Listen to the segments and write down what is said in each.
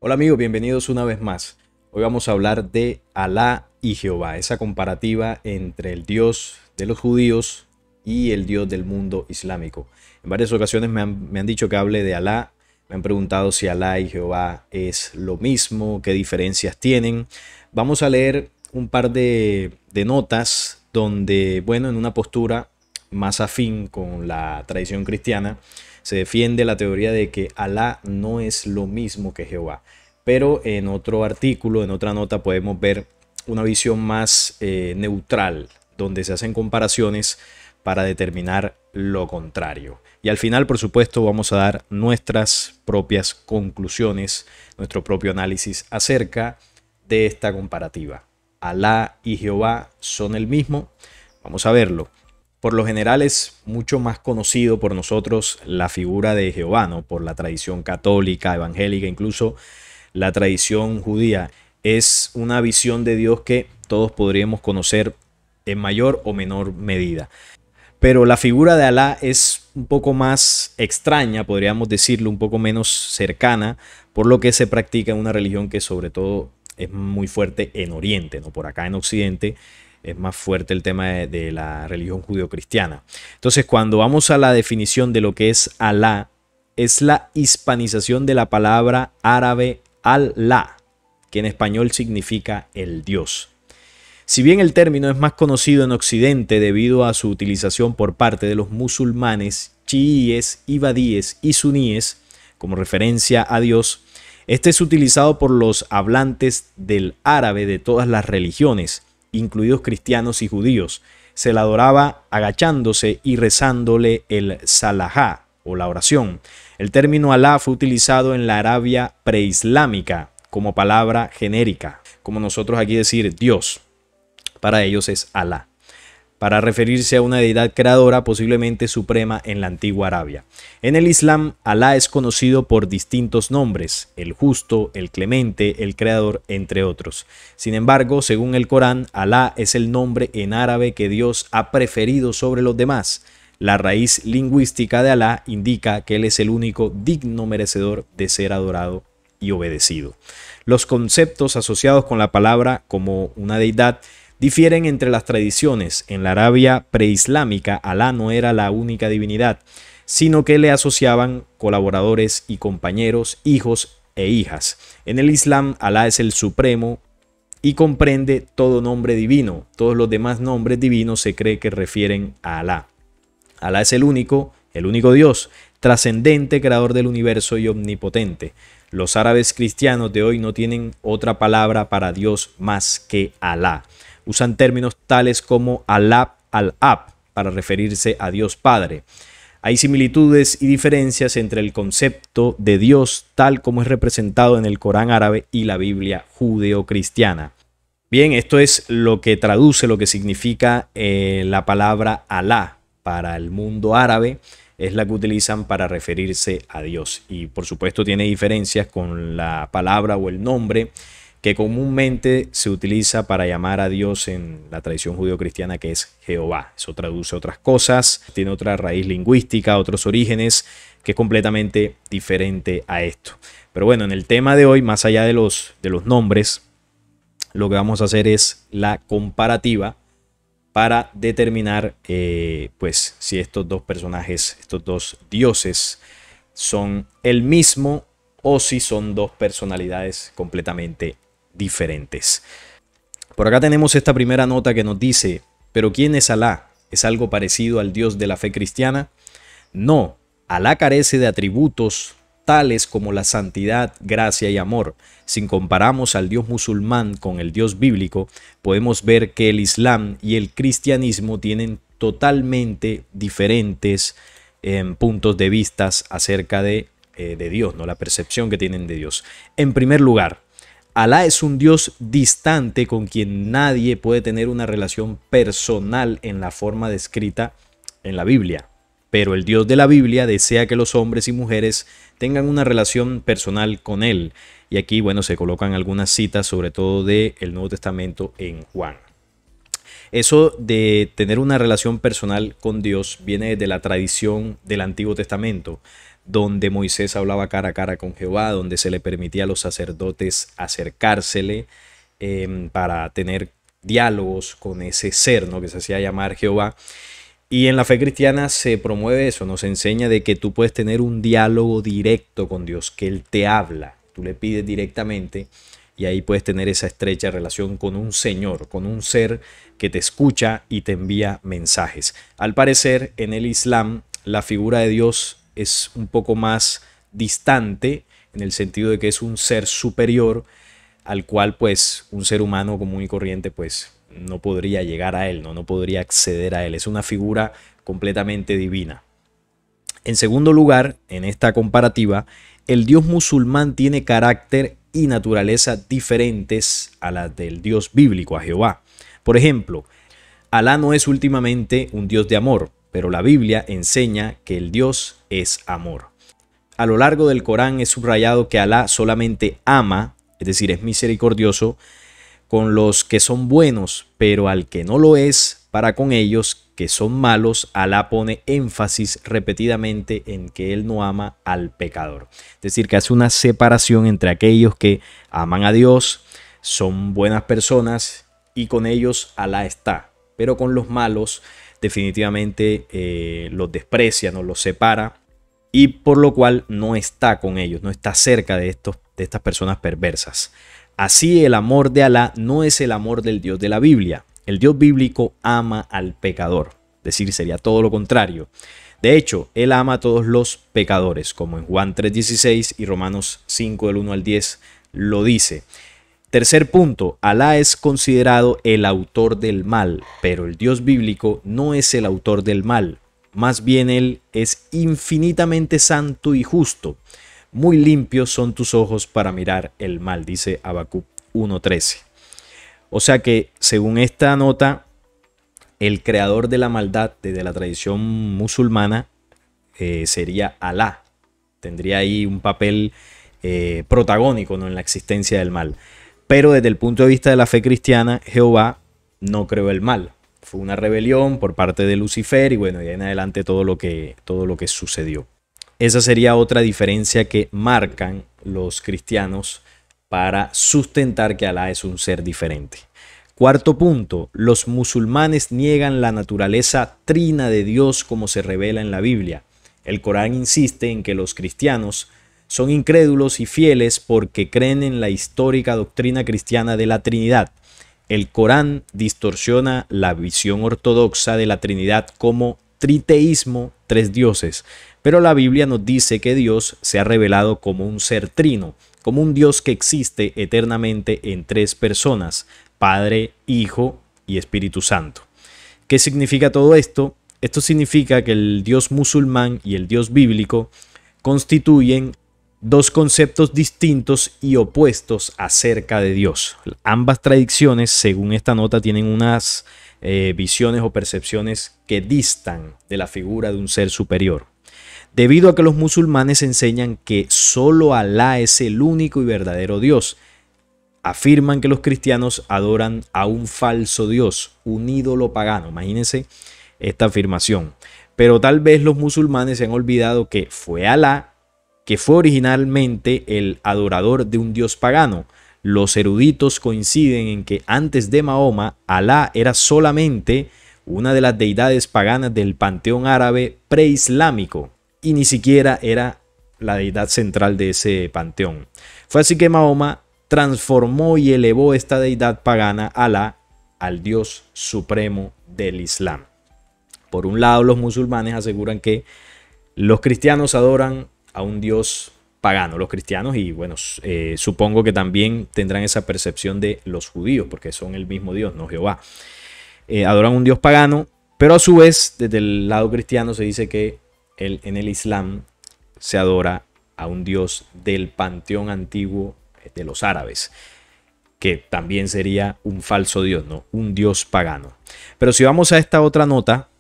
Hola amigos, bienvenidos una vez más. Hoy vamos a hablar de Alá y Jehová, esa comparativa entre el Dios de los judíos y el Dios del mundo islámico. En varias ocasiones me han dicho que hable de Alá, me han preguntado si Alá y Jehová es lo mismo, qué diferencias tienen. Vamos a leer un par de notas donde, bueno, en una postura más afín con la tradición cristiana, se defiende la teoría de que Alá no es lo mismo que Jehová. Pero en otro artículo, en otra nota, podemos ver una visión más neutral, donde se hacen comparaciones para determinar lo contrario. Y al final, por supuesto, vamos a dar nuestras propias conclusiones, nuestro propio análisis acerca de esta comparativa. ¿Alá y Jehová son el mismo? Vamos a verlo. Por lo general es mucho más conocido por nosotros la figura de Jehová, ¿no? Por la tradición católica, evangélica, incluso la tradición judía. Es una visión de Dios que todos podríamos conocer en mayor o menor medida. Pero la figura de Alá es un poco más extraña, podríamos decirlo, un poco menos cercana, por lo que se practica en una religión que sobre todo es muy fuerte en Oriente, ¿no? Por acá en Occidente es más fuerte el tema de la religión judeocristiana. Entonces, cuando vamos a la definición de lo que es Alá, es la hispanización de la palabra árabe Allah, que en español significa el Dios. Si bien el término es más conocido en Occidente debido a su utilización por parte de los musulmanes, chiíes, ibadíes y suníes como referencia a Dios, este es utilizado por los hablantes del árabe de todas las religiones, incluidos cristianos y judíos. Se la adoraba agachándose y rezándole el salahá o la oración. El término Alá fue utilizado en la Arabia preislámica como palabra genérica, como nosotros aquí decir Dios. Para ellos es Alá, para referirse a una deidad creadora posiblemente suprema en la antigua Arabia. En el Islam, Alá es conocido por distintos nombres, el justo, el clemente, el creador, entre otros. Sin embargo, según el Corán, Alá es el nombre en árabe que Dios ha preferido sobre los demás. La raíz lingüística de Alá indica que Él es el único digno merecedor de ser adorado y obedecido. Los conceptos asociados con la palabra como una deidad difieren entre las tradiciones. En la Arabia preislámica, Alá no era la única divinidad, sino que le asociaban colaboradores y compañeros, hijos e hijas. En el Islam, Alá es el supremo y comprende todo nombre divino. Todos los demás nombres divinos se cree que refieren a Alá. Alá es el único Dios, trascendente, creador del universo y omnipotente. Los árabes cristianos de hoy no tienen otra palabra para Dios más que Alá. Usan términos tales como Alab al-Ab para referirse a Dios Padre. Hay similitudes y diferencias entre el concepto de Dios tal como es representado en el Corán árabe y la Biblia judeocristiana. Bien, esto es lo que traduce, lo que significa la palabra Alá para el mundo árabe. Es la que utilizan para referirse a Dios. Y por supuesto tiene diferencias con la palabra o el nombre que comúnmente se utiliza para llamar a Dios en la tradición judeocristiana, que es Jehová. Eso traduce otras cosas, tiene otra raíz lingüística, otros orígenes, que es completamente diferente a esto. Pero bueno, en el tema de hoy, más allá de los nombres, lo que vamos a hacer es la comparativa para determinar pues, si estos dos personajes, estos dos dioses, son el mismo o si son dos personalidades completamente diferentes. Por acá tenemos esta primera nota que nos dice: ¿pero quién es Alá? ¿Es algo parecido al Dios de la fe cristiana? No, Alá carece de atributos tales como la santidad, gracia y amor. Si comparamos al Dios musulmán con el Dios bíblico, podemos ver que el Islam y el cristianismo tienen totalmente diferentes puntos de vista acerca de Dios, ¿no? La percepción que tienen de Dios. En primer lugar, Alá es un Dios distante con quien nadie puede tener una relación personal en la forma descrita en la Biblia. Pero el Dios de la Biblia desea que los hombres y mujeres tengan una relación personal con Él. Y aquí, bueno, se colocan algunas citas, sobre todo del Nuevo Testamento en Juan. Eso de tener una relación personal con Dios viene de la tradición del Antiguo Testamento. donde Moisés hablaba cara a cara con Jehová, donde se le permitía a los sacerdotes acercársele para tener diálogos con ese ser, ¿no?, que se hacía llamar Jehová. Y en la fe cristiana se promueve eso, nos enseña de que tú puedes tener un diálogo directo con Dios, que Él te habla, tú le pides directamente y ahí puedes tener esa estrecha relación con un Señor, con un ser que te escucha y te envía mensajes. Al parecer, en el Islam, la figura de Dios es un poco más distante, en el sentido de que es un ser superior al cual pues un ser humano común y corriente pues no podría llegar a él, no podría acceder a él. Es una figura completamente divina. En segundo lugar, en esta comparativa, el Dios musulmán tiene carácter y naturaleza diferentes a las del Dios bíblico, a Jehová. Por ejemplo, Alá no es últimamente un Dios de amor, pero la Biblia enseña que el Dios es amor. A lo largo del Corán es subrayado que Alá solamente ama, es decir, es misericordioso con los que son buenos, pero al que no lo es, para con ellos que son malos, Alá pone énfasis repetidamente en que Él no ama al pecador. Es decir, que hace una separación entre aquellos que aman a Dios, son buenas personas y con ellos Alá está, pero con los malos definitivamente los desprecia, no los separa y por lo cual no está con ellos, no está cerca de estas personas perversas. Así el amor de Alá no es el amor del Dios de la Biblia. El Dios bíblico ama al pecador, es decir, sería todo lo contrario. De hecho, Él ama a todos los pecadores, como en Juan 3:16 y Romanos 5 del 1 al 10 lo dice. Tercer punto, Alá es considerado el autor del mal, pero el Dios bíblico no es el autor del mal. Más bien Él es infinitamente santo y justo. Muy limpios son tus ojos para mirar el mal, dice Habacuc 1:13. O sea que, según esta nota, el creador de la maldad desde la tradición musulmana sería Alá. Tendría ahí un papel protagónico, ¿no?, en la existencia del mal. Pero desde el punto de vista de la fe cristiana, Jehová no creó el mal. Fue una rebelión por parte de Lucifer y bueno, de ahí en adelante todo lo que sucedió. Esa sería otra diferencia que marcan los cristianos para sustentar que Alá es un ser diferente. Cuarto punto, los musulmanes niegan la naturaleza trina de Dios como se revela en la Biblia. El Corán insiste en que los cristianos son incrédulos y fieles porque creen en la histórica doctrina cristiana de la Trinidad. El Corán distorsiona la visión ortodoxa de la Trinidad como triteísmo, tres dioses, pero la Biblia nos dice que Dios se ha revelado como un ser trino, como un Dios que existe eternamente en tres personas, Padre, Hijo y Espíritu Santo. ¿Qué significa todo esto? Esto significa que el Dios musulmán y el Dios bíblico constituyen dos conceptos distintos y opuestos acerca de Dios. Ambas tradiciones, según esta nota, tienen unas visiones o percepciones que distan de la figura de un ser superior. Debido a que los musulmanes enseñan que solo Alá es el único y verdadero Dios, afirman que los cristianos adoran a un falso Dios, un ídolo pagano. Imagínense esta afirmación. Pero tal vez los musulmanes se han olvidado que fue Alá que fue originalmente el adorador de un dios pagano. Los eruditos coinciden en que antes de Mahoma, Alá era solamente una de las deidades paganas del panteón árabe preislámico y ni siquiera era la deidad central de ese panteón. Fue así que Mahoma transformó y elevó esta deidad pagana, Alá, al Dios supremo del Islam. Por un lado, los musulmanes aseguran que los cristianos adoran a un Dios pagano, los cristianos, y bueno, supongo que también tendrán esa percepción de los judíos, porque son el mismo Dios, no Jehová. Adoran un Dios pagano, pero a su vez, desde el lado cristiano se dice que en el Islam se adora a un Dios del panteón antiguo de los árabes, que también sería un falso Dios, ¿no? Un Dios pagano. Pero si vamos a esta otra nota,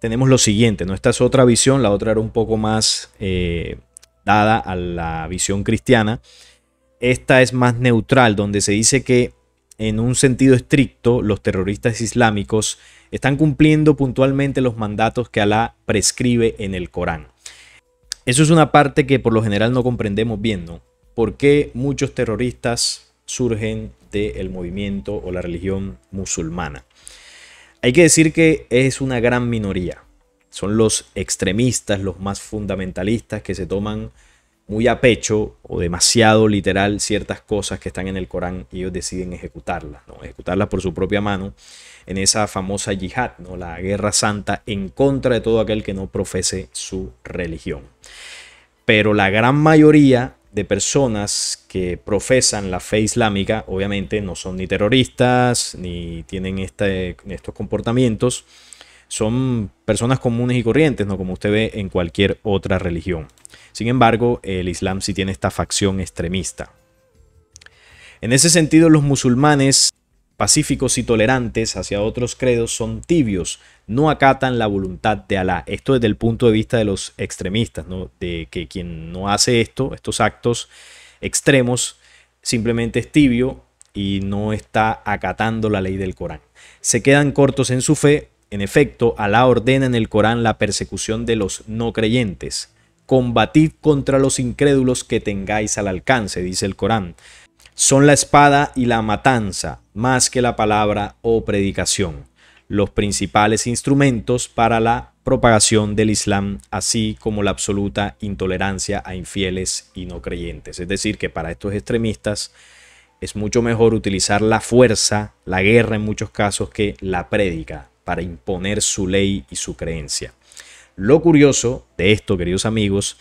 tenemos lo siguiente, ¿no? Esta es otra visión, la otra era un poco más dada a la visión cristiana. Esta es más neutral, donde se dice que en un sentido estricto los terroristas islámicos están cumpliendo puntualmente los mandatos que Alá prescribe en el Corán. Eso es una parte que por lo general no comprendemos bien, ¿no? ¿Por qué muchos terroristas surgen del movimiento o la religión musulmana? Hay que decir que es una gran minoría. Son los extremistas, los más fundamentalistas que se toman muy a pecho o demasiado literal ciertas cosas que están en el Corán y ellos deciden ejecutarlas, ¿no? Ejecutarlas por su propia mano en esa famosa yihad, ¿no? La guerra santa en contra de todo aquel que no profese su religión. Pero la gran mayoría de personas que profesan la fe islámica obviamente no son ni terroristas ni tienen estos comportamientos. Son personas comunes y corrientes, ¿no? Como usted ve en cualquier otra religión. Sin embargo, el Islam sí tiene esta facción extremista. En ese sentido, los musulmanes pacíficos y tolerantes hacia otros credos son tibios, no acatan la voluntad de Alá. Esto desde el punto de vista de los extremistas, ¿no? De que quien no hace estos actos extremos, simplemente es tibio y no está acatando la ley del Corán. Se quedan cortos en su fe. En efecto, Alá ordena en el Corán la persecución de los no creyentes. Combatid contra los incrédulos que tengáis al alcance, dice el Corán. Son la espada y la matanza, más que la palabra o predicación, los principales instrumentos para la propagación del Islam, así como la absoluta intolerancia a infieles y no creyentes. Es decir, que para estos extremistas es mucho mejor utilizar la fuerza, la guerra en muchos casos, que la prédica para imponer su ley y su creencia. Lo curioso de esto, queridos amigos,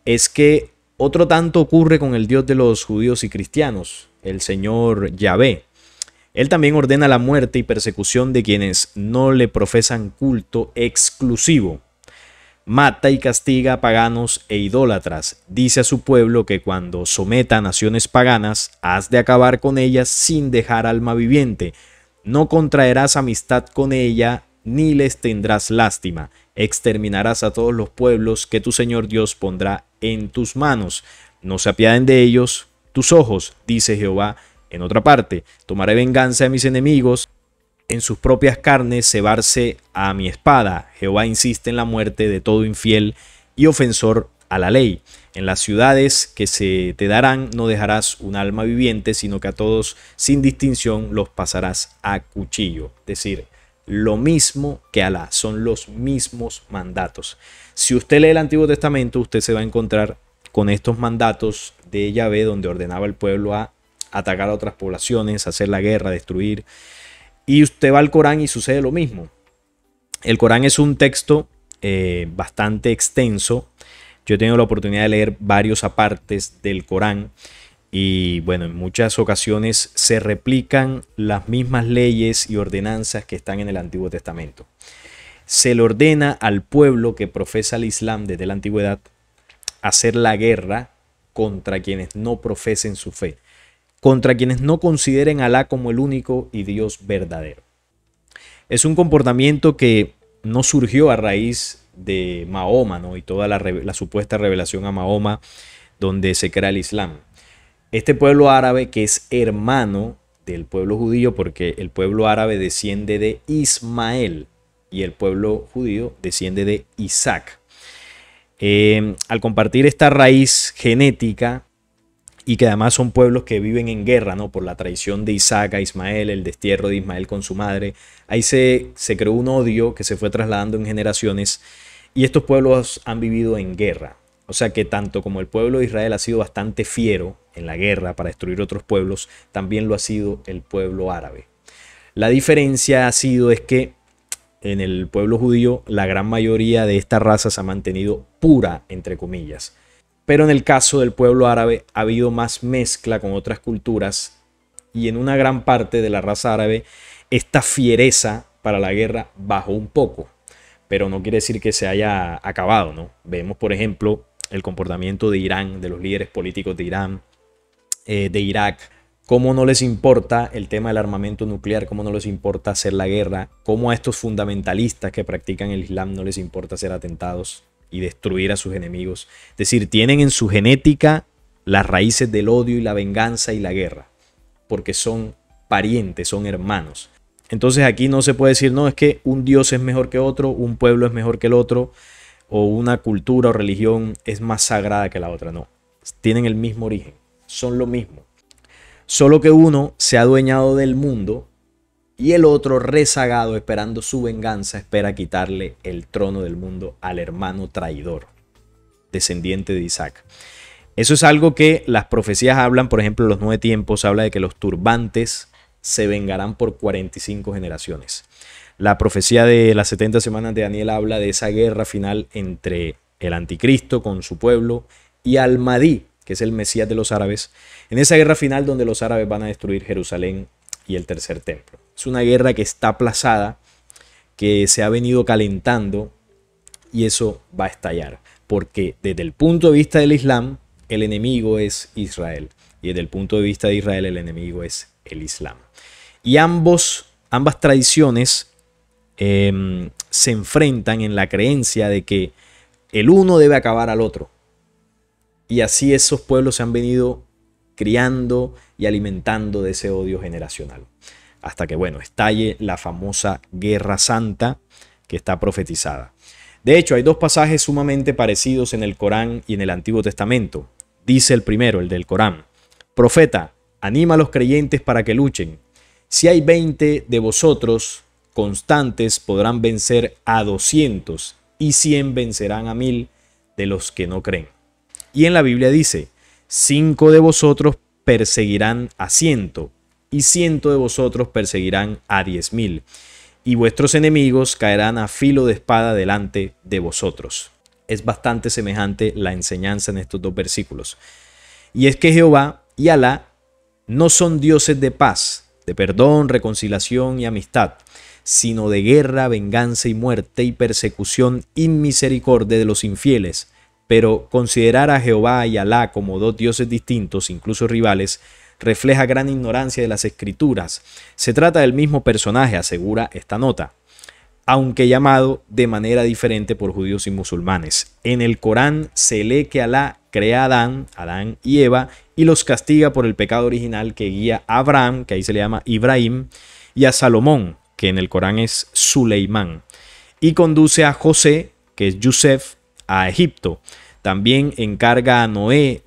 es que otro tanto ocurre con el Dios de los judíos y cristianos, el Señor Yahvé. Él también ordena la muerte y persecución de quienes no le profesan culto exclusivo. Mata y castiga a paganos e idólatras. Dice a su pueblo que cuando someta a naciones paganas, has de acabar con ellas sin dejar alma viviente. No contraerás amistad con ella, ni les tendrás lástima. Exterminarás a todos los pueblos que tu Señor Dios pondrá en tus manos. No se apiaden de ellos tus ojos, dice Jehová. En otra parte, tomaré venganza de mis enemigos, en sus propias carnes cebarse a mi espada. Jehová insiste en la muerte de todo infiel y ofensor a la ley. En las ciudades que se te darán no dejarás un alma viviente, sino que a todos sin distinción los pasarás a cuchillo. Es decir, lo mismo que Alá, son los mismos mandatos. Si usted lee el Antiguo Testamento, usted se va a encontrar con estos mandatos de Yahvé, donde ordenaba al pueblo a atacar a otras poblaciones, hacer la guerra, destruir. Y usted va al Corán y sucede lo mismo. El Corán es un texto bastante extenso. Yo he tenido la oportunidad de leer varios apartes del Corán. Y bueno, en muchas ocasiones se replican las mismas leyes y ordenanzas que están en el Antiguo Testamento. Se le ordena al pueblo que profesa el Islam desde la antigüedad hacer la guerra contra quienes no profesen su fe, contra quienes no consideren a Alá como el único y Dios verdadero. Es un comportamiento que no surgió a raíz de Mahoma, ¿no? Y toda la supuesta revelación a Mahoma donde se crea el Islam. Este pueblo árabe, que es hermano del pueblo judío, porque el pueblo árabe desciende de Ismael y el pueblo judío desciende de Isaac. Al compartir esta raíz genética, y que además son pueblos que viven en guerra, ¿no? Por la traición de Isaac a Ismael, el destierro de Ismael con su madre, ahí se creó un odio que se fue trasladando en generaciones y estos pueblos han vivido en guerra. O sea que tanto como el pueblo de Israel ha sido bastante fiero en la guerra para destruir otros pueblos, también lo ha sido el pueblo árabe. La diferencia ha sido es que en el pueblo judío la gran mayoría de esta raza se ha mantenido pura, entre comillas. Pero en el caso del pueblo árabe ha habido más mezcla con otras culturas y en una gran parte de la raza árabe esta fiereza para la guerra bajó un poco. Pero no quiere decir que se haya acabado, ¿no? Vemos, por ejemplo, el comportamiento de Irán, de los líderes políticos de Irán, de Irak, cómo no les importa el tema del armamento nuclear, cómo no les importa hacer la guerra, cómo a estos fundamentalistas que practican el Islam no les importa hacer atentados y destruir a sus enemigos. Es decir, tienen en su genética las raíces del odio y la venganza y la guerra, porque son parientes, son hermanos. Entonces aquí no se puede decir, no, es que un Dios es mejor que otro, un pueblo es mejor que el otro, o una cultura o religión es más sagrada que la otra. No, tienen el mismo origen, son lo mismo. Solo que uno se ha adueñado del mundo y el otro, rezagado, esperando su venganza, espera quitarle el trono del mundo al hermano traidor, descendiente de Isaac. Eso es algo que las profecías hablan. Por ejemplo, los 9 tiempos habla de que los turbantes se vengarán por 45 generaciones. La profecía de las 70 semanas de Daniel habla de esa guerra final entre el anticristo con su pueblo y Al-Mahdi, que es el Mesías de los árabes, en esa guerra final donde los árabes van a destruir Jerusalén y el tercer templo. Es una guerra que está aplazada, que se ha venido calentando, y eso va a estallar, porque desde el punto de vista del Islam, el enemigo es Israel, y desde el punto de vista de Israel, el enemigo es el Islam. Y ambas tradiciones se enfrentan en la creencia de que el uno debe acabar al otro. Y así esos pueblos se han venido criando y alimentando de ese odio generacional. Hasta que, bueno, estalle la famosa Guerra Santa que está profetizada. De hecho, hay 2 pasajes sumamente parecidos en el Corán y en el Antiguo Testamento. Dice el primero, el del Corán: Profeta, anima a los creyentes para que luchen. Si hay 20 de vosotros constantes, podrán vencer a 200, y 100 vencerán a 1000 de los que no creen. Y en la Biblia dice: 5 de vosotros perseguirán a 100, y 100 de vosotros perseguirán a 10.000, y vuestros enemigos caerán a filo de espada delante de vosotros. Es bastante semejante la enseñanza en estos 2 versículos. Y es que Jehová y Alá no son dioses de paz, de perdón, reconciliación y amistad, sino de guerra, venganza y muerte y persecución y misericordia de los infieles. Pero considerar a Jehová y Alá como 2 dioses distintos, incluso rivales, refleja gran ignorancia de las escrituras. Se trata del mismo personaje, asegura esta nota, aunque llamado de manera diferente por judíos y musulmanes. En el Corán se lee que Alá crea a Adán y Eva, y los castiga por el pecado original que guía a Abraham, que ahí se le llama Ibrahim, y a Salomón, que en el Corán es Suleimán, y conduce a José, que es Yusef, a Egipto. También encarga a Noé,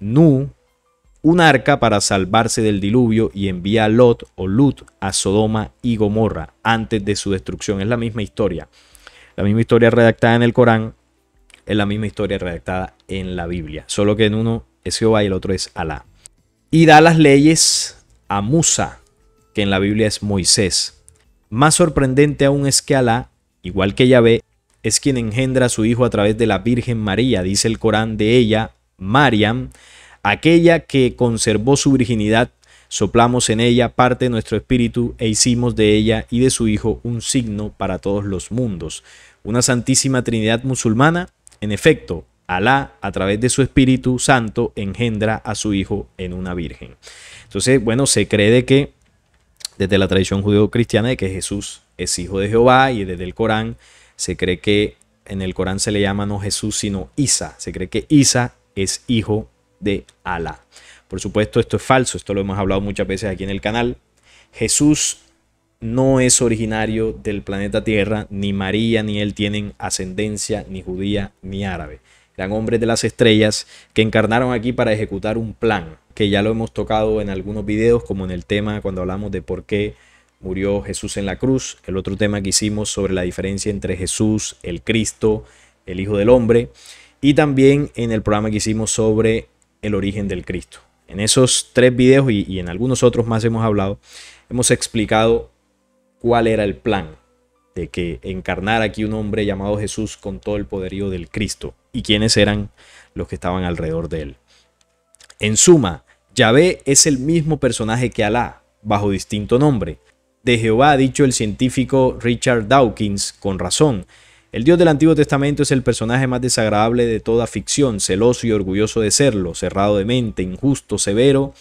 un arca para salvarse del diluvio, y envía a Lot o Lut a Sodoma y Gomorra antes de su destrucción. Es la misma historia. La misma historia redactada en el Corán es la misma historia redactada en la Biblia, solo que en uno es Jehová y el otro es Alá. Y da las leyes a Musa, que en la Biblia es Moisés. Más sorprendente aún es que Alá, igual que Yahvé, es quien engendra a su hijo a través de la Virgen María. Dice el Corán de ella, Mariam, aquella que conservó su virginidad, soplamos en ella parte de nuestro espíritu e hicimos de ella y de su hijo un signo para todos los mundos. Una santísima Trinidad musulmana. En efecto, Alá, a través de su Espíritu Santo, engendra a su hijo en una virgen. Entonces, bueno, se cree de que desde la tradición judeo-cristiana de que Jesús es hijo de Jehová, y desde el Corán se cree que en el Corán se le llama no Jesús sino Isa. Se cree que Isa es hijo de Alá. Por supuesto, esto es falso. Esto lo hemos hablado muchas veces aquí en el canal. Jesús no es originario del planeta Tierra. Ni María ni él tienen ascendencia ni judía ni árabe. Eran hombres de las estrellas que encarnaron aquí para ejecutar un plan, que ya lo hemos tocado en algunos videos, como en el tema cuando hablamos de por qué murió Jesús en la cruz, el otro tema que hicimos sobre la diferencia entre Jesús, el Cristo, el Hijo del Hombre, y también en el programa que hicimos sobre el origen del Cristo. En esos 3 videos y en algunos otros más hemos explicado cuál era el plan de que encarnara aquí un hombre llamado Jesús con todo el poderío del Cristo, y quiénes eran los que estaban alrededor de él. En suma, Yahvé es el mismo personaje que Alá, bajo distinto nombre. De Jehová ha dicho el científico Richard Dawkins con razón: el Dios del Antiguo Testamento es el personaje más desagradable de toda ficción, celoso y orgulloso de serlo, cerrado de mente, injusto, severo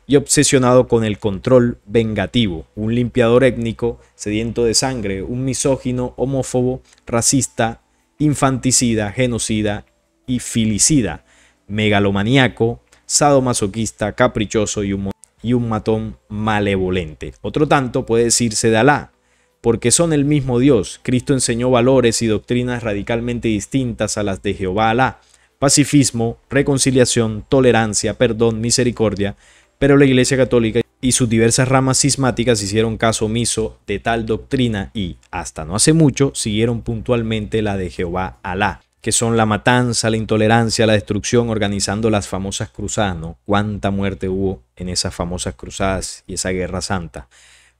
y obsesionado con el control vengativo, un limpiador étnico, sediento de sangre, un misógino, homófobo, racista, infanticida, genocida y filicida, megalomaníaco, sadomasoquista, caprichoso y un matón malevolente. Otro tanto puede decirse de Alá: porque son el mismo Dios. Cristo enseñó valores y doctrinas radicalmente distintas a las de Jehová Alá: pacifismo, reconciliación, tolerancia, perdón, misericordia, pero la Iglesia Católica y sus diversas ramas cismáticas hicieron caso omiso de tal doctrina y, hasta no hace mucho, siguieron puntualmente la de Jehová Alá, que son la matanza, la intolerancia, la destrucción, organizando las famosas cruzadas, ¿no? Cuánta muerte hubo en esas famosas cruzadas y esa guerra santa,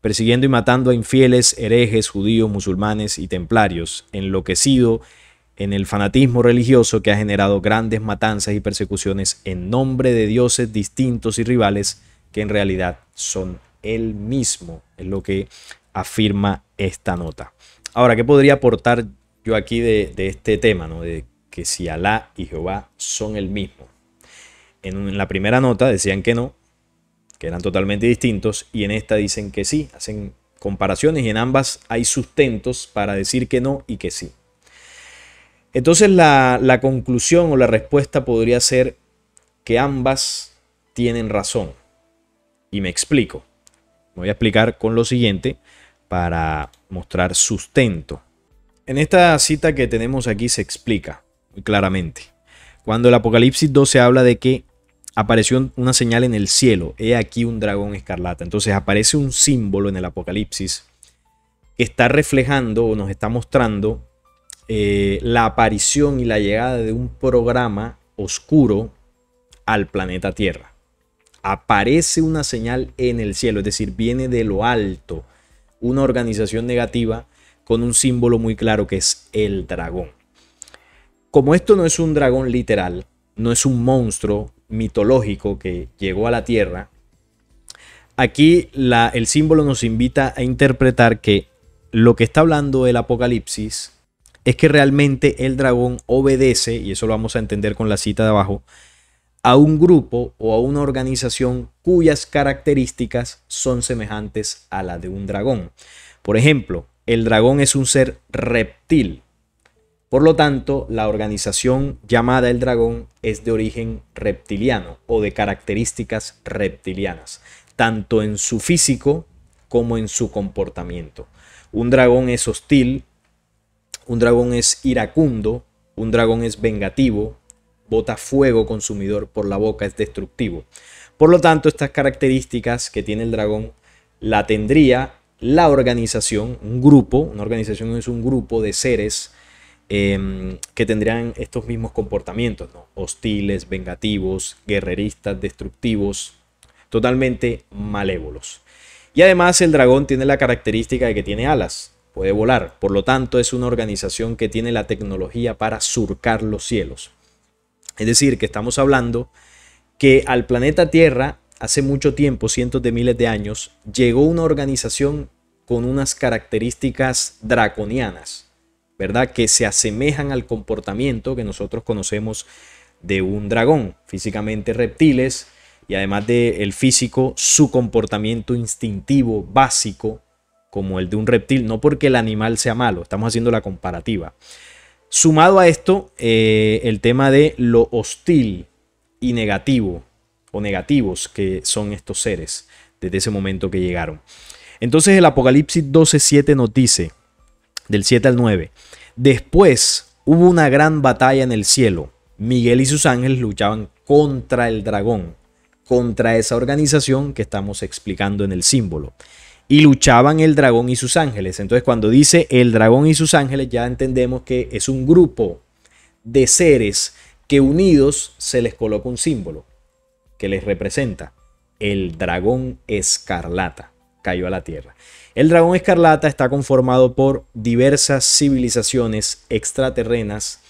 persiguiendo y matando a infieles, herejes, judíos, musulmanes y templarios, enloquecido en el fanatismo religioso que ha generado grandes matanzas y persecuciones en nombre de dioses distintos y rivales que en realidad son el mismo, es lo que afirma esta nota. Ahora, ¿qué podría aportar yo aquí de este tema, ¿no? De que si Alá y Jehová son el mismo? En la primera nota decían que no, que eran totalmente distintos, y en esta dicen que sí, hacen comparaciones y en ambas hay sustentos para decir que no y que sí. Entonces la conclusión o la respuesta podría ser que ambas tienen razón. Y me explico. Me voy a explicar con lo siguiente para mostrar sustento. En esta cita que tenemos aquí se explica muy claramente. Cuando el Apocalipsis 12 habla de que apareció una señal en el cielo, he aquí un dragón escarlata. Entonces aparece un símbolo en el Apocalipsis que está reflejando o nos está mostrando la aparición y la llegada de un programa oscuro al planeta Tierra. Aparece una señal en el cielo, es decir, viene de lo alto una organización negativa con un símbolo muy claro que es el dragón. Como esto no es un dragón literal, no es un monstruo mitológico que llegó a la Tierra, aquí el símbolo nos invita a interpretar que lo que está hablando el Apocalipsis es que realmente el dragón obedece, y eso lo vamos a entender con la cita de abajo, a un grupo o a una organización cuyas características son semejantes a la de un dragón. Por ejemplo, el dragón es un ser reptil. Por lo tanto, la organización llamada el dragón es de origen reptiliano o de características reptilianas, tanto en su físico como en su comportamiento. Un dragón es hostil, un dragón es iracundo, un dragón es vengativo, bota fuego consumidor por la boca, es destructivo. Por lo tanto, estas características que tiene el dragón la tendría la organización, un grupo. Una organización es un grupo de seres que tendrían estos mismos comportamientos, ¿no? Hostiles, vengativos, guerreristas, destructivos, totalmente malévolos. Y además el dragón tiene la característica de que tiene alas, puede volar. Por lo tanto, es una organización que tiene la tecnología para surcar los cielos. Es decir, que estamos hablando que al planeta Tierra, hace mucho tiempo, cientos de miles de años, llegó una organización con unas características draconianas, ¿verdad? Que se asemejan al comportamiento que nosotros conocemos de un dragón. Físicamente reptiles y además del físico, su comportamiento instintivo básico como el de un reptil, no porque el animal sea malo, estamos haciendo la comparativa. Sumado a esto, el tema de lo hostil y negativo o negativos que son estos seres desde ese momento que llegaron. Entonces el Apocalipsis 12:7 nos dice, del 7 al 9, después hubo una gran batalla en el cielo. Miguel y sus ángeles luchaban contra el dragón, contra esa organización que estamos explicando en el símbolo. Y luchaban el dragón y sus ángeles. Entonces cuando dice el dragón y sus ángeles ya entendemos que es un grupo de seres que unidos se les coloca un símbolo que les representa. El dragón escarlata cayó a la tierra. El dragón escarlata está conformado por diversas civilizaciones extraterrenas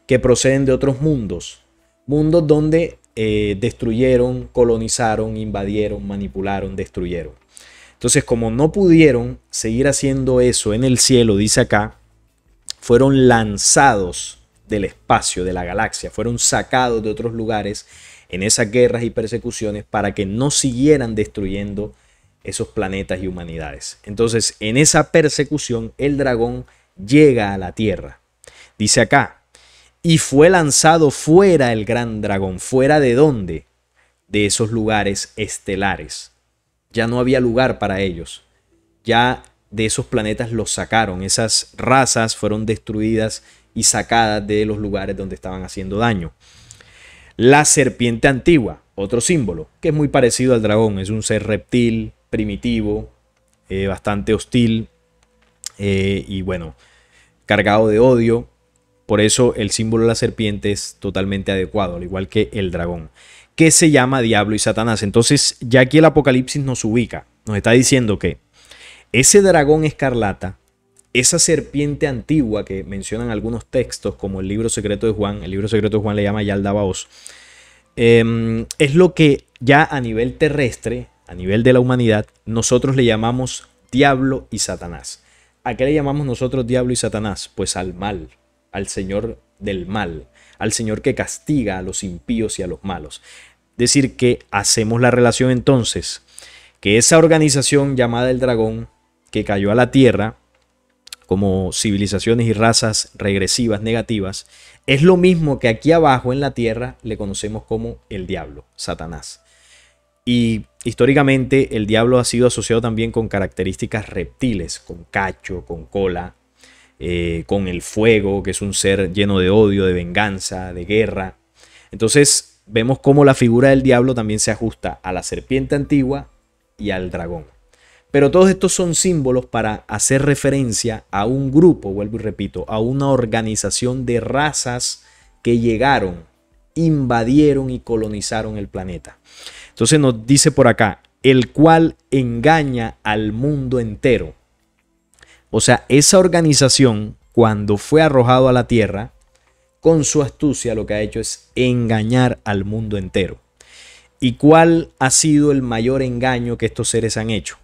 que proceden de otros mundos. Mundos donde destruyeron, colonizaron, invadieron, manipularon, destruyeron. Entonces, como no pudieron seguir haciendo eso en el cielo, dice acá, fueron lanzados del espacio, de la galaxia, fueron sacados de otros lugares en esas guerras y persecuciones para que no siguieran destruyendo esos planetas y humanidades. Entonces, en esa persecución, el dragón llega a la tierra. Dice acá, y fue lanzado fuera el gran dragón. ¿Fuera de dónde? De esos lugares estelares. Ya no había lugar para ellos. Ya de esos planetas los sacaron. Esas razas fueron destruidas y sacadas de los lugares donde estaban haciendo daño. La serpiente antigua, otro símbolo, que es muy parecido al dragón. Es un ser reptil, primitivo, bastante hostil y bueno, cargado de odio. Por eso el símbolo de la serpiente es totalmente adecuado, al igual que el dragón, que se llama Diablo y Satanás. Entonces ya aquí el Apocalipsis nos ubica, nos está diciendo que ese dragón escarlata, esa serpiente antigua que mencionan algunos textos, como el libro secreto de Juan, el libro secreto de Juan le llama Yaldabaoth, es lo que ya a nivel terrestre, a nivel de la humanidad, nosotros le llamamos Diablo y Satanás. ¿A qué le llamamos nosotros Diablo y Satanás? Pues al mal, al señor del mal, al señor que castiga a los impíos y a los malos. Es decir, que hacemos la relación entonces, que esa organización llamada el dragón, que cayó a la tierra como civilizaciones y razas regresivas, negativas, es lo mismo que aquí abajo en la tierra le conocemos como el diablo, Satanás. Y históricamente el diablo ha sido asociado también con características reptiles, con cacho, con cola, con el fuego, que es un ser lleno de odio, de venganza, de guerra. Entonces vemos cómo la figura del diablo también se ajusta a la serpiente antigua y al dragón. Pero todos estos son símbolos para hacer referencia a un grupo, vuelvo y repito, a una organización de razas que llegaron, invadieron y colonizaron el planeta. Entonces nos dice por acá, el cual engaña al mundo entero. O sea, esa organización, cuando fue arrojado a la tierra, con su astucia lo que ha hecho es engañar al mundo entero. ¿Y cuál ha sido el mayor engaño que estos seres han hecho?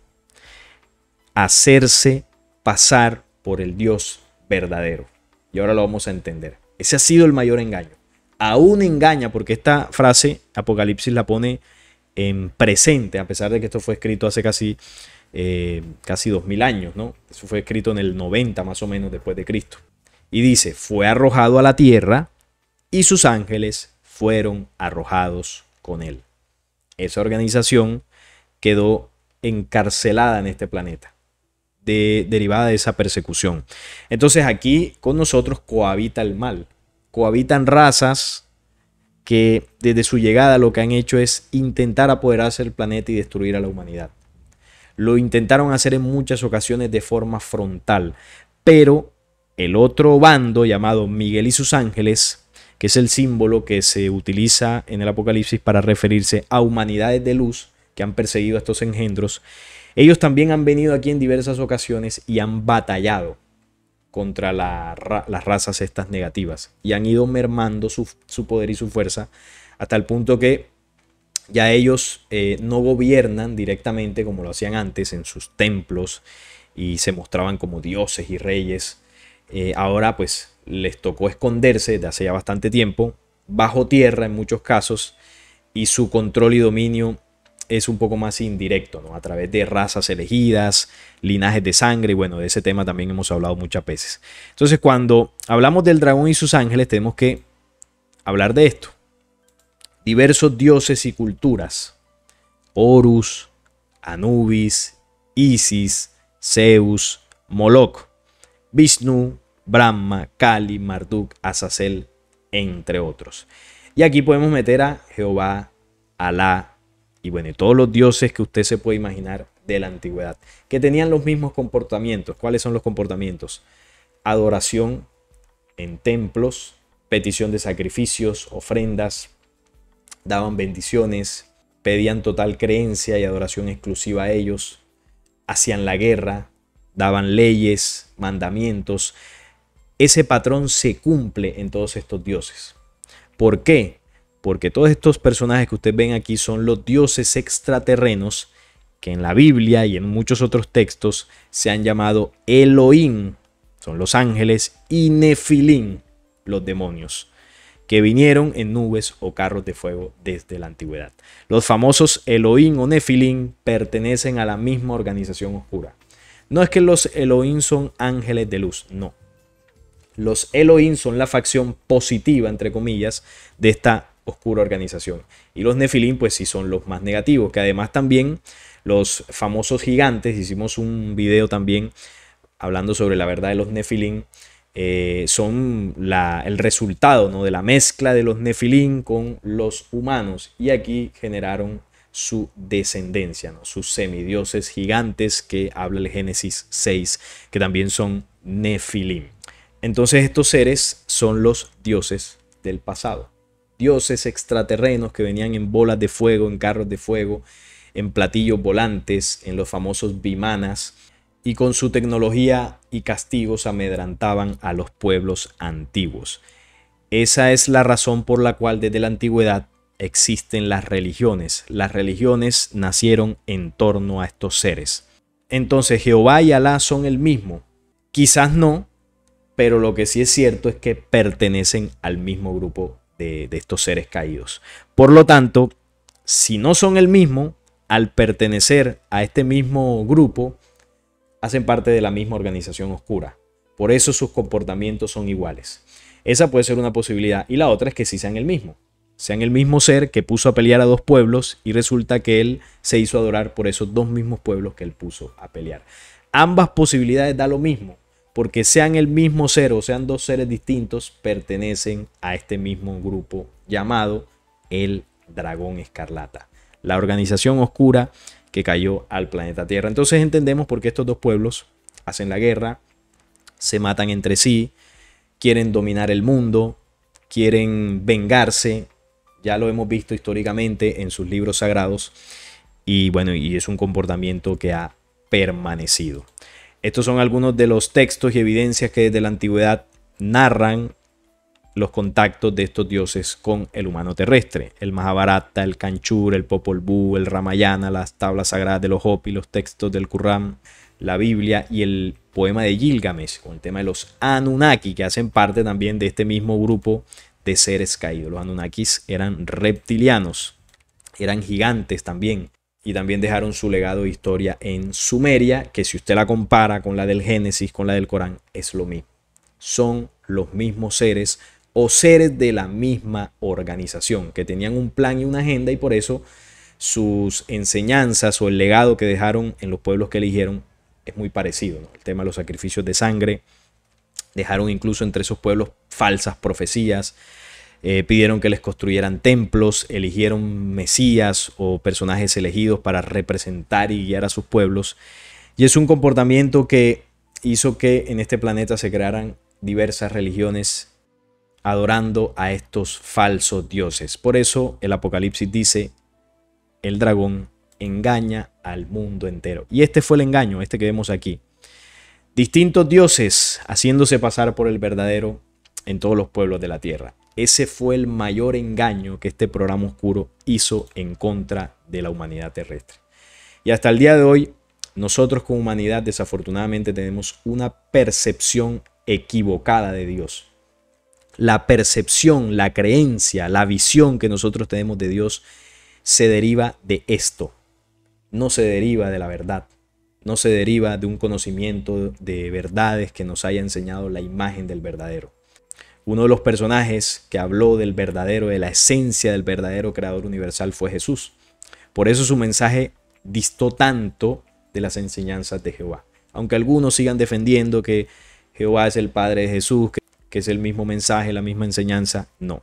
Hacerse pasar por el Dios verdadero. Y ahora lo vamos a entender. Ese ha sido el mayor engaño. Aún engaña, porque esta frase Apocalipsis la pone en presente, a pesar de que esto fue escrito hace casi 2000 años, ¿no? Eso fue escrito en el 90 más o menos después de Cristo. Y dice, fue arrojado a la tierra y sus ángeles fueron arrojados con él. Esa organización quedó encarcelada en este planeta, derivada de esa persecución. Entonces aquí con nosotros cohabita el mal, cohabitan razas que desde su llegada lo que han hecho es intentar apoderarse del planeta y destruir a la humanidad. Lo intentaron hacer en muchas ocasiones de forma frontal, pero el otro bando llamado Miguel y sus ángeles, que es el símbolo que se utiliza en el Apocalipsis para referirse a humanidades de luz que han perseguido a estos engendros, ellos también han venido aquí en diversas ocasiones y han batallado contra las razas estas negativas y han ido mermando su poder y su fuerza hasta el punto que ya ellos no gobiernan directamente como lo hacían antes en sus templos y se mostraban como dioses y reyes. Ahora pues les tocó esconderse desde hace ya bastante tiempo bajo tierra en muchos casos y su control y dominio es un poco más indirecto, ¿no? A través de razas elegidas, linajes de sangre, y bueno, de ese tema también hemos hablado muchas veces. Entonces, cuando hablamos del dragón y sus ángeles, tenemos que hablar de esto. Diversos dioses y culturas. Horus, Anubis, Isis, Zeus, Moloch, Vishnu, Brahma, Kali, Marduk, Azazel, entre otros. Y aquí podemos meter a Jehová, Alá, y bueno, todos los dioses que usted se puede imaginar de la antigüedad, que tenían los mismos comportamientos. ¿Cuáles son los comportamientos? Adoración en templos, petición de sacrificios, ofrendas, daban bendiciones, pedían total creencia y adoración exclusiva a ellos, hacían la guerra, daban leyes, mandamientos. Ese patrón se cumple en todos estos dioses. ¿Por qué? Porque todos estos personajes que ustedes ven aquí son los dioses extraterrenos que en la Biblia y en muchos otros textos se han llamado Elohim, son los ángeles, y Nefilim, los demonios, que vinieron en nubes o carros de fuego desde la antigüedad. Los famosos Elohim o Nefilim pertenecen a la misma organización oscura. No es que los Elohim son ángeles de luz, no. Los Elohim son la facción positiva, entre comillas, de esta oscura organización. Y los Nefilim, pues sí son los más negativos, que además también Los famosos gigantes, hicimos un video también hablando sobre la verdad de los Nefilim, son el resultado, ¿no?, de la mezcla de los Nefilim con los humanos, y aquí generaron su descendencia, ¿no?, sus semidioses gigantes que habla el Génesis 6, que también son Nefilim. Entonces estos seres son los dioses del pasado, dioses extraterrenos que venían en bolas de fuego, en carros de fuego, en platillos volantes, en los famosos vimanas, y con su tecnología y castigos amedrantaban a los pueblos antiguos. Esa es la razón por la cual desde la antigüedad existen las religiones. Las religiones nacieron en torno a estos seres. Entonces Jehová y Alá son el mismo. Quizás no, pero lo que sí es cierto es que pertenecen al mismo grupo de estos seres caídos. Por lo tanto, si no son el mismo, al pertenecer a este mismo grupo, hacen parte de la misma organización oscura. Por eso sus comportamientos son iguales. Esa puede ser una posibilidad. Y la otra es que sí sean el mismo. Sean el mismo ser que puso a pelear a dos pueblos y resulta que él se hizo adorar por esos dos mismos pueblos que él puso a pelear. Ambas posibilidades da lo mismo, porque sean el mismo ser o sean dos seres distintos, pertenecen a este mismo grupo llamado el Dragón Escarlata, la organización oscura que cayó al planeta Tierra. Entonces entendemos por qué estos dos pueblos hacen la guerra, se matan entre sí, quieren dominar el mundo, quieren vengarse. Ya lo hemos visto históricamente en sus libros sagrados y bueno, y es un comportamiento que ha permanecido. Estos son algunos de los textos y evidencias que desde la antigüedad narran los contactos de estos dioses con el humano terrestre. El Mahabharata, el Kanchur, el Popol Vuh, el Ramayana, las tablas sagradas de los Hopi, los textos del Qur'an, la Biblia y el poema de Gilgamesh, con el tema de los Anunnaki, que hacen parte también de este mismo grupo de seres caídos. Los Anunnakis eran reptilianos, eran gigantes también, y también dejaron su legado de historia en Sumeria, que si usted la compara con la del Génesis, con la del Corán, es lo mismo. Son los mismos seres o seres de la misma organización, que tenían un plan y una agenda, y por eso sus enseñanzas o el legado que dejaron en los pueblos que eligieron es muy parecido, ¿no? El tema de los sacrificios de sangre, dejaron incluso entre esos pueblos falsas profecías, pidieron que les construyeran templos, eligieron mesías o personajes elegidos para representar y guiar a sus pueblos, y es un comportamiento que hizo que en este planeta se crearan diversas religiones adorando a estos falsos dioses. Por eso el Apocalipsis dice: el dragón engaña al mundo entero. Y este fue el engaño, este que vemos aquí. Distintos dioses haciéndose pasar por el verdadero en todos los pueblos de la tierra. Ese fue el mayor engaño que este programa oscuro hizo en contra de la humanidad terrestre. Y hasta el día de hoy, nosotros como humanidad desafortunadamente tenemos una percepción equivocada de Dios. La percepción, la creencia, la visión que nosotros tenemos de Dios se deriva de esto. No se deriva de la verdad. No se deriva de un conocimiento de verdades que nos haya enseñado la imagen del verdadero. Uno de los personajes que habló del verdadero, de la esencia del verdadero creador universal, fue Jesús. Por eso su mensaje distó tanto de las enseñanzas de Jehová. Aunque algunos sigan defendiendo que Jehová es el Padre de Jesús, que es el mismo mensaje, la misma enseñanza, no.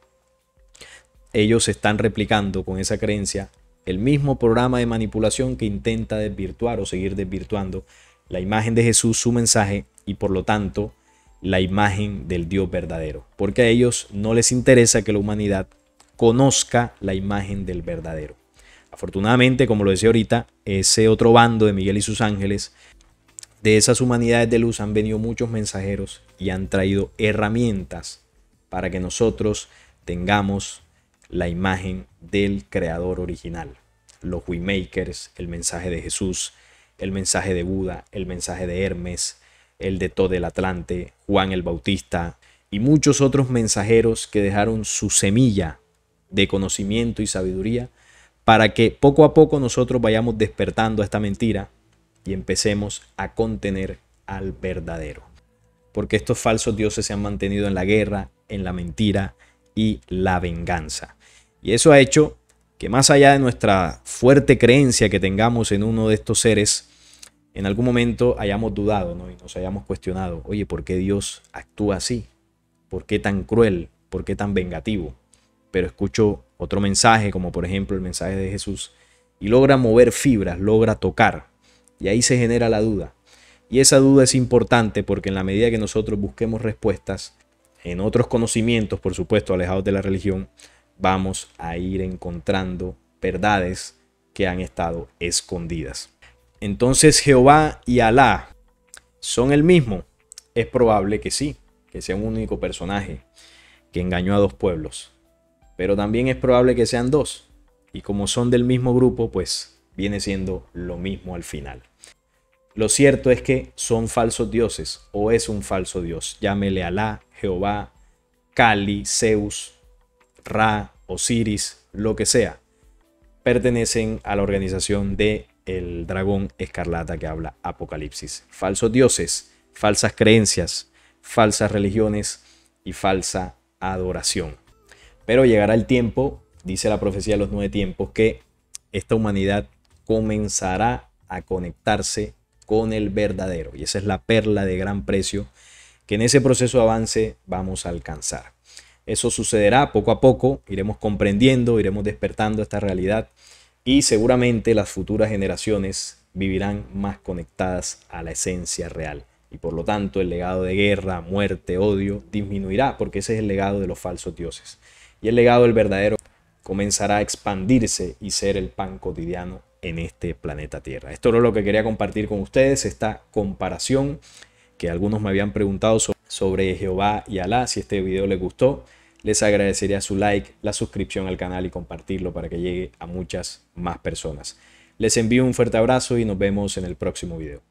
Ellos están replicando con esa creencia el mismo programa de manipulación que intenta desvirtuar o seguir desvirtuando la imagen de Jesús, su mensaje, y por lo tanto la imagen del Dios verdadero. Porque a ellos no les interesa que la humanidad conozca la imagen del verdadero. Afortunadamente, como lo decía ahorita, ese otro bando de Miguel y sus ángeles, de esas humanidades de luz han venido muchos mensajeros y han traído herramientas para que nosotros tengamos la imagen del creador original. Los Waymakers, el mensaje de Jesús, el mensaje de Buda, el mensaje de Hermes, el de Todo el Atlante, Juan el Bautista y muchos otros mensajeros que dejaron su semilla de conocimiento y sabiduría para que poco a poco nosotros vayamos despertando a esta mentira y empecemos a contener al verdadero. Porque estos falsos dioses se han mantenido en la guerra, en la mentira y la venganza. Y eso ha hecho que más allá de nuestra fuerte creencia que tengamos en uno de estos seres, en algún momento hayamos dudado, ¿no? Y nos hayamos cuestionado, oye, ¿por qué Dios actúa así? ¿Por qué tan cruel? ¿Por qué tan vengativo? Pero escucho otro mensaje, como por ejemplo el mensaje de Jesús, y logra mover fibras, logra tocar, y ahí se genera la duda. Y esa duda es importante porque en la medida que nosotros busquemos respuestas en otros conocimientos, por supuesto, alejados de la religión, vamos a ir encontrando verdades que han estado escondidas. Entonces, ¿Jehová y Alá son el mismo? Es probable que sí, que sea un único personaje que engañó a dos pueblos. Pero también es probable que sean dos. Y como son del mismo grupo, pues viene siendo lo mismo al final. Lo cierto es que son falsos dioses o es un falso dios. Llámele Alá, Jehová, Kali, Zeus, Ra, Osiris, lo que sea. Pertenecen a la organización de el dragón escarlata que habla Apocalipsis. Falsos dioses, falsas creencias, falsas religiones y falsa adoración. Pero llegará el tiempo, dice la profecía de los 9 tiempos, que esta humanidad comenzará a conectarse con el verdadero. Y esa es la perla de gran precio que en ese proceso de avance vamos a alcanzar. Eso sucederá poco a poco, iremos comprendiendo, iremos despertando esta realidad y seguramente las futuras generaciones vivirán más conectadas a la esencia real. Y por lo tanto el legado de guerra, muerte, odio disminuirá porque ese es el legado de los falsos dioses. Y el legado del verdadero comenzará a expandirse y ser el pan cotidiano en este planeta Tierra. Esto es lo que quería compartir con ustedes, esta comparación que algunos me habían preguntado sobre Jehová y Alá. Si este video les gustó, les agradecería su like, la suscripción al canal y compartirlo para que llegue a muchas más personas. Les envío un fuerte abrazo y nos vemos en el próximo video.